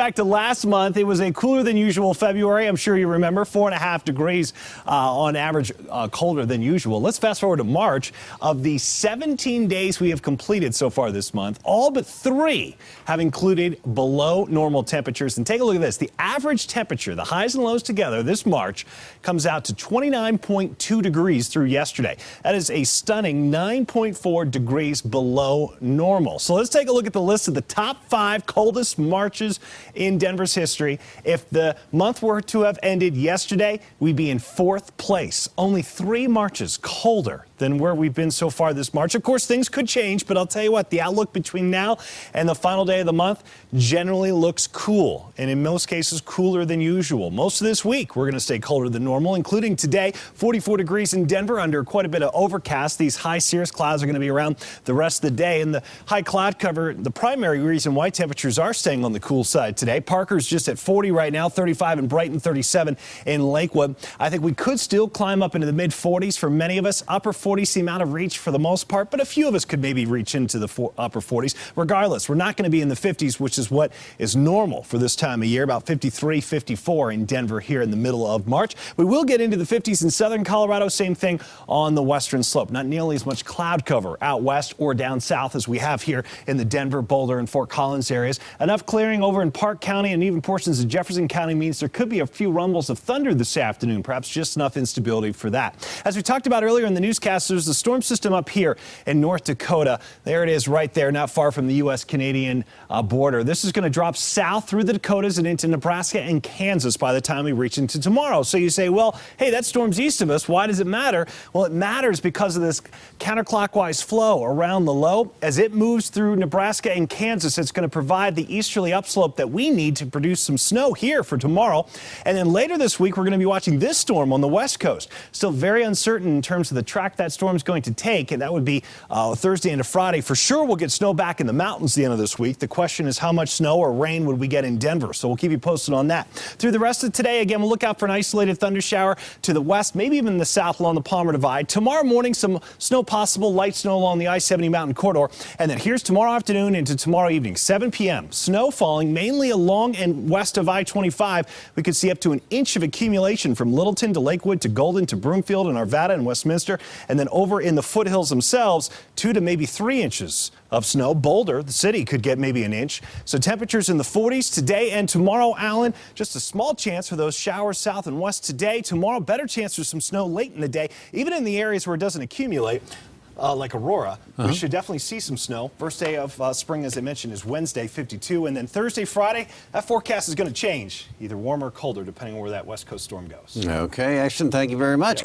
back to last month. It was a cooler than usual February. I'm sure you remember 4.5 degrees on average colder than usual. Let's fast forward to March. Of the 17 days we have completed so far this month, all but 3 have included below normal temperatures. And take a look at this. The average temperature, the highs and lows together this March, comes out to 29.2 degrees through yesterday. That is a stunning 9.4 degrees below normal. So let's take a look at the list of the top 5 coldest Marches in Denver's history. If the month were to have ended yesterday, we'd be in 4th place. Only 3 Marches colder than where we've been so far this March. Of course, things could change, but I'll tell you what, the outlook between now and the final day of the month generally looks cool, and in most cases cooler than usual. Most of this week, we're going to stay colder than normal, including today, 44 degrees in Denver under quite a bit of overcast. These high cirrus clouds are going to be around the rest of the day, and the high cloud cover, the primary reason why temperatures are staying on the cool side today. Parker's just at 40 right now, 35 in Brighton, 37 in Lakewood. I think we could still climb up into the mid-40s for many of us. Upper 40s seem out of reach for the most part, but a few of us could maybe reach into the upper 40s. Regardless, we're not going to be in the 50s, which is what is normal for this time of year, about 53, 54 in Denver here in the middle of March. We will get into the 50s in southern Colorado, same thing on the western slope. Not nearly as much cloud cover out west or down south as we have here in the Denver, Boulder, and Fort Collins areas. Enough clearing over in Park County and even portions of Jefferson County means there could be a few rumbles of thunder this afternoon, perhaps just enough instability for that. As we talked about earlier in the newscast, there's the storm system up here in North Dakota. There it is right there, not far from the U.S.-Canadian border. This is going to drop south through the Dakotas and into Nebraska and Kansas by the time we reach into tomorrow. So you say, well, hey, that storm's east of us. Why does it matter? Well, it matters because of this counterclockwise flow around the low. As it moves through Nebraska and Kansas, it's going to provide the easterly upslope that we need to produce some snow here for tomorrow. And then later this week, we're going to be watching this storm on the west coast. Still very uncertain in terms of the track that storm's going to take, and that would be Thursday into Friday. For sure, we'll get snow back in the mountains the end of this week. The question is how much snow or rain would we get in Denver? So we'll keep you posted on that. Through the rest of today, again, we'll look out for an isolated thunder shower to the west, maybe even the south along the Palmer Divide. Tomorrow morning, some snow possible, light snow along the I-70 mountain corridor. And then here's tomorrow afternoon into tomorrow evening, 7 p.m. Snow falling mainly along and west of I-25. We could see up to an inch of accumulation from Littleton to Lakewood to Golden to Broomfield and Arvada and Westminster. And then over in the foothills themselves, 2 to maybe 3 inches of snow. Boulder, the city, could get maybe an inch. So temperatures in the 40s today and tomorrow, Alan. Just a small chance for those showers south and west today. Tomorrow, better chance for some snow late in the day, even in the areas where it doesn't accumulate. Like Aurora, we should definitely see some snow. First day of spring, as I mentioned, is Wednesday, 52. And then Thursday, Friday, that forecast is going to change. Either warmer or colder, depending on where that west coast storm goes. Okay, Ashton, thank you very much.